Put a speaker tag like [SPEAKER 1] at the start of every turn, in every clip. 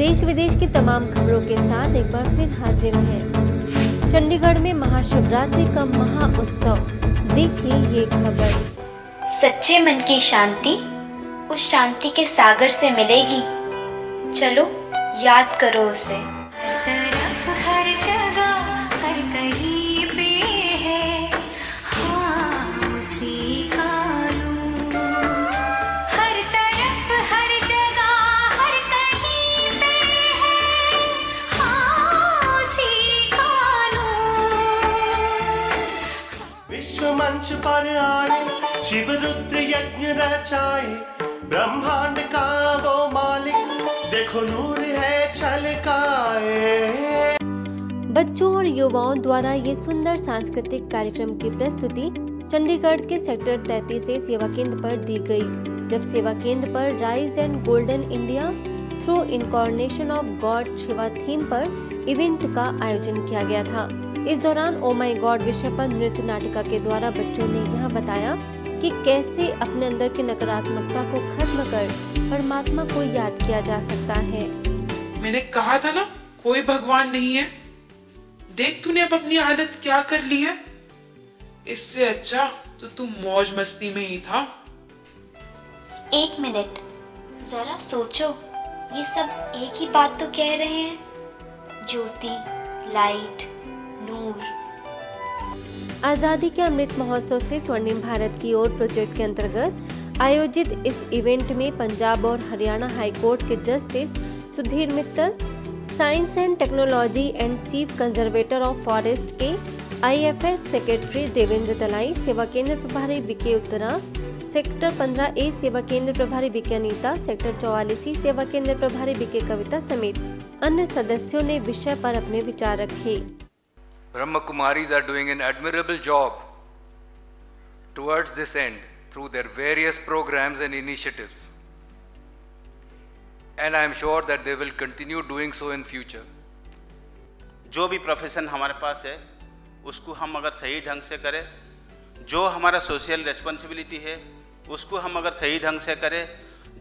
[SPEAKER 1] देश विदेश की तमाम खबरों के साथ एक बार फिर हाजिर हैं। चंडीगढ़ में महाशिवरात्रि का महा उत्सव, देखिए ये खबर।
[SPEAKER 2] सच्चे मन की शांति उस शांति के सागर से मिलेगी। चलो याद करो उसे। हर जगह हर कहीं पे है हाँ उसी का नूर। हर तरफ हर जगह हर कहीं पे है हाँ उसी का नूर।
[SPEAKER 3] विश्व मंच पर आए शिव रुद्र यज्ञ रचाए, ब्रह्मांड का वो मालिक देखो नूर है छलकाए।
[SPEAKER 1] बच्चों और युवाओं द्वारा ये सुंदर सांस्कृतिक कार्यक्रम की प्रस्तुति चंडीगढ़ के सेक्टर 33 से सेवा केंद्र पर दी गई, जब सेवा केंद्र पर rise and golden India through incarnation of God Shiva theme पर इवेंट का आयोजन किया गया था। इस दौरान ओ माई गॉड विषय पर नृत्य नाटिका के द्वारा बच्चों ने यह बताया कि कैसे अपने अंदर की नकारात्मकता को खत्म कर परमात्मा को याद किया जा सकता है।
[SPEAKER 4] मैंने कहा था ना कोई भगवान नहीं है। देख तूने अब अपनी हालत क्या कर ली है। इससे अच्छा तो तू मौज मस्ती में ही था।
[SPEAKER 2] एक मिनट जरा सोचो, ये सब एक ही बात तो कह रहे हैं, ज्योति, लाइट, नूर।
[SPEAKER 1] आजादी के अमृत महोत्सव से स्वर्णिम भारत की ओर प्रोजेक्ट के अंतर्गत आयोजित इस इवेंट में पंजाब और हरियाणा हाई कोर्ट के justice Sudhir Mittal, science and technology and chief conservator of forest के IFS सेक्रेटरी देवेंद्र दलाई, सेवा केंद्र प्रभारी बीके उत्तरा, सेक्टर 15A सेवा केंद्र प्रभारी बीके अनीता, सेक्टर 44 सेवा केंद्र प्रभारी बीके कविता समेत अन्य सदस्यों ने विषय पर अपने विचार रखे।
[SPEAKER 5] Brahma Kumaris are doing an admirable job towards this end through their various programs and initiatives, and I am sure that they will continue doing so in future.
[SPEAKER 6] जो भी प्रोफेशन हमारे पास है उसको हम अगर सही ढंग से करें, जो हमारा सोशल रिस्पॉन्सिबिलिटी है उसको हम अगर सही ढंग से करें,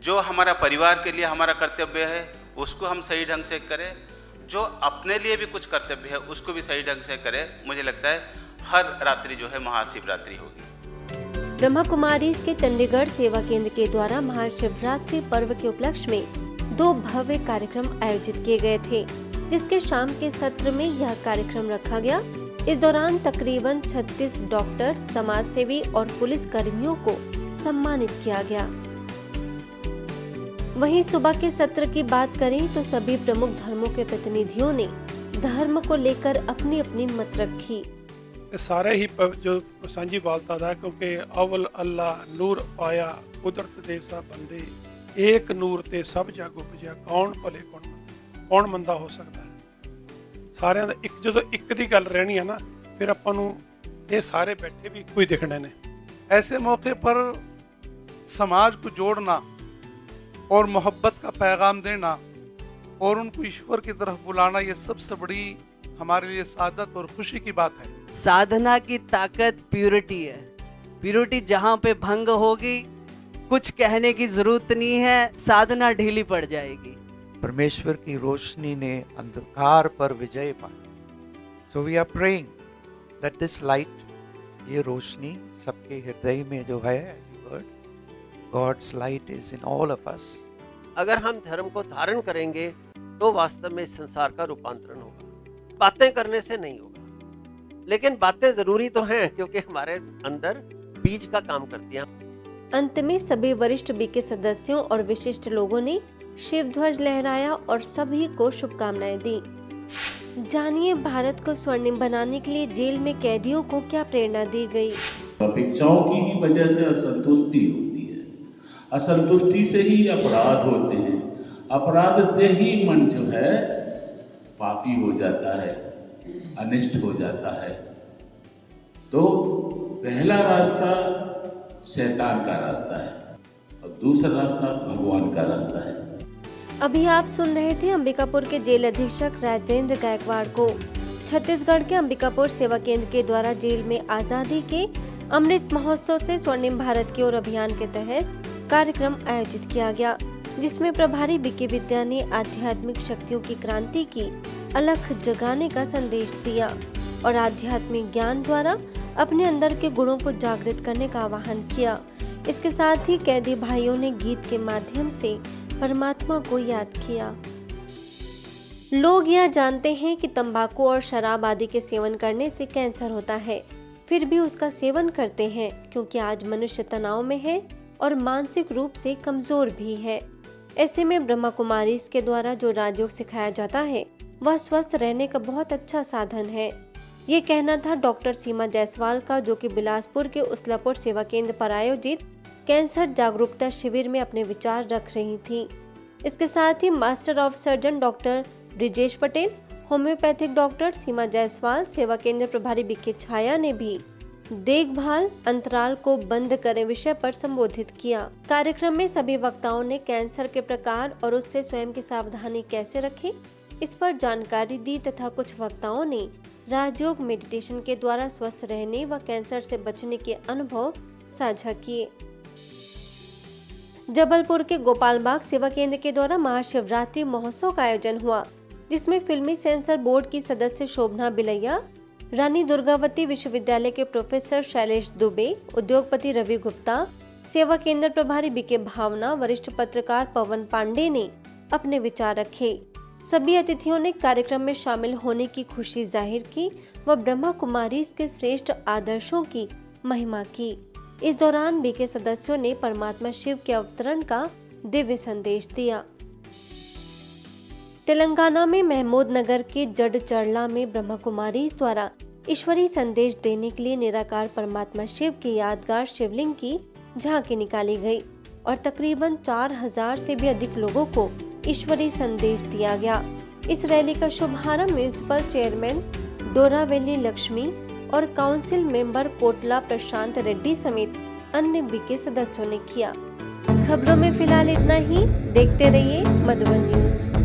[SPEAKER 6] जो हमारा परिवार के लिए हमारा कर्तव्य है उसको हम सही ढंग से करें, जो अपने लिए भी कुछ कर्तव्य है उसको भी सही ढंग से करें, मुझे लगता है हर रात्रि जो है महाशिवरात्रि होगी।
[SPEAKER 1] ब्रह्मा कुमारीज के चंडीगढ़ सेवा केंद्र के द्वारा महाशिवरात्रि पर्व के उपलक्ष्य में 2 भव्य कार्यक्रम आयोजित किए गए थे, जिसके शाम के सत्र में यह कार्यक्रम रखा गया। इस दौरान तकरीबन 36 डॉक्टर, समाज सेवी और पुलिस कर्मियों को सम्मानित किया गया। वहीं सुबह के सत्र की बात करें तो सभी प्रमुख धर्मों के प्रतिनिधियों ने धर्म को लेकर अपनी अपनी मत रखी।
[SPEAKER 7] सारे ही जो सांझी वालता था, क्योंकि अवल अल्लाह नूर पाया कुदरत दे सब बंदे, एक नूर ते सब जग उपजिया, कौन भले कौन मंदा हो सकता है। सारिਆਂ ਦਾ ਇੱਕ ਜਦੋਂ ਇੱਕ ਦੀ ਗੱਲ रहनी है ना, फिर ਆਪਾਂ ਨੂੰ ਇਹ ਸਾਰੇ बैठे भी ਇੱਕੋ ही दिखने ने।
[SPEAKER 8] ऐसे मौके पर समाज को जोड़ना और मोहब्बत का पैगाम देना और उनको ईश्वर की तरफ बुलाना, ये सबसे बड़ी हमारे लिए सादत और खुशी की बात है।
[SPEAKER 9] साधना की ताकत प्यूरिटी है। प्यूरिटी जहाँ पे भंग होगी कुछ कहने की जरूरत नहीं है, साधना ढीली पड़ जाएगी।
[SPEAKER 10] परमेश्वर की रोशनी ने अंधकार पर विजय पाई। So we are praying that this light, ये रोशनी सबके हृदय में जो है, God's light is in all of us.
[SPEAKER 11] अगर हम धर्म को धारण करेंगे तो वास्तव में इस संसार का रूपांतरण होगा। बातें करने से नहीं होगा, लेकिन बातें जरूरी तो हैं क्योंकि हमारे अंदर बीज का काम करती हैं।
[SPEAKER 1] अंत में सभी वरिष्ठ बीके सदस्यों और विशिष्ट लोगों ने शिव ध्वज लहराया और सभी को शुभकामनाएं दी। जानिए भारत को स्वर्णिम बनाने के लिए जेल में कैदियों को क्या प्रेरणा दी गई।
[SPEAKER 12] अपेक्षाओं की ही वजह से असंतुष्टि होती है, असंतुष्टि से ही अपराध होते हैं, अपराध से ही मन जो है पापी हो जाता है, अनिष्ट हो जाता है। तो पहला रास्ता शैतान का रास्ता है और दूसरा रास्ता भगवान का रास्ता है।
[SPEAKER 1] अभी आप सुन रहे थे अंबिकापुर के जेल अधीक्षक राजेंद्र गायकवाड़ को। छत्तीसगढ़ के अंबिकापुर सेवा केंद्र के द्वारा जेल में आजादी के अमृत महोत्सव से स्वर्णिम भारत की ओर अभियान के तहत कार्यक्रम आयोजित किया गया। जिसमें प्रभारी बीके विद्या ने आध्यात्मिक शक्तियों की क्रांति की अलख जगाने का संदेश दिया और आध्यात्मिक ज्ञान द्वारा अपने अंदर के गुणों को जागृत करने का आह्वान किया। इसके साथ ही कैदी भाइयों ने गीत के माध्यम से परमात्मा को याद किया। लोग यह जानते हैं कि तंबाकू और शराब आदि के सेवन करने से कैंसर होता है, फिर भी उसका सेवन करते हैं क्योंकि आज मनुष्य तनाव में है और मानसिक रूप से कमजोर भी है। ऐसे में ब्रह्मा कुमारी के द्वारा जो राजयोग सिखाया जाता है वह स्वस्थ रहने का बहुत अच्छा साधन है। ये कहना था डॉक्टर सीमा जायसवाल का, जो कि बिलासपुर के उसलापुर सेवा केंद्र पर आयोजित कैंसर जागरूकता शिविर में अपने विचार रख रही थी। इसके साथ ही master of surgeon doctor Brijesh Patel, homeopathic doctor Seema Jaiswal, सेवा केंद्र प्रभारी बीके छाया ने भी देखभाल अंतराल को बंद करें विषय पर संबोधित किया। कार्यक्रम में सभी वक्ताओं ने कैंसर के प्रकार और उससे स्वयं की सावधानी कैसे रखें इस पर जानकारी दी तथा कुछ वक्ताओं ने राजयोग मेडिटेशन के द्वारा स्वस्थ रहने व कैंसर से बचने के अनुभव साझा किए। जबलपुर के गोपाल बाग सेवा केंद्र के द्वारा महाशिवरात्रि महोत्सव का आयोजन हुआ, जिसमें फिल्मी सेंसर बोर्ड की सदस्य शोभना बिलैया, रानी दुर्गावती विश्वविद्यालय के प्रोफेसर शैलेश दुबे, उद्योगपति रवि गुप्ता, सेवा केंद्र प्रभारी बीके भावना, वरिष्ठ पत्रकार पवन पांडे ने अपने विचार रखे। सभी अतिथियों ने कार्यक्रम में शामिल होने की खुशी जाहिर की व ब्रह्मा कुमारी के श्रेष्ठ आदर्शों की महिमा की। इस दौरान बीके सदस्यों ने परमात्मा शिव के अवतरण का दिव्य संदेश दिया। तेलंगाना में महमूद नगर के जड चरला में ब्रह्मा कुमारी द्वारा ईश्वरीय संदेश देने के लिए निराकार परमात्मा शिव की यादगार शिवलिंग की झांकी निकाली गई और तकरीबन 4000 से भी अधिक लोगों को ईश्वरीय संदेश दिया गया। इस रैली का शुभारंभ म्यूनिसिपल चेयरमैन डोरावेली लक्ष्मी और काउंसिल मेंबर कोटला प्रशांत रेड्डी समेत अन्य बीके सदस्यों ने किया। खबरों में फिलहाल इतना ही। देखते रहिए मधुबन न्यूज।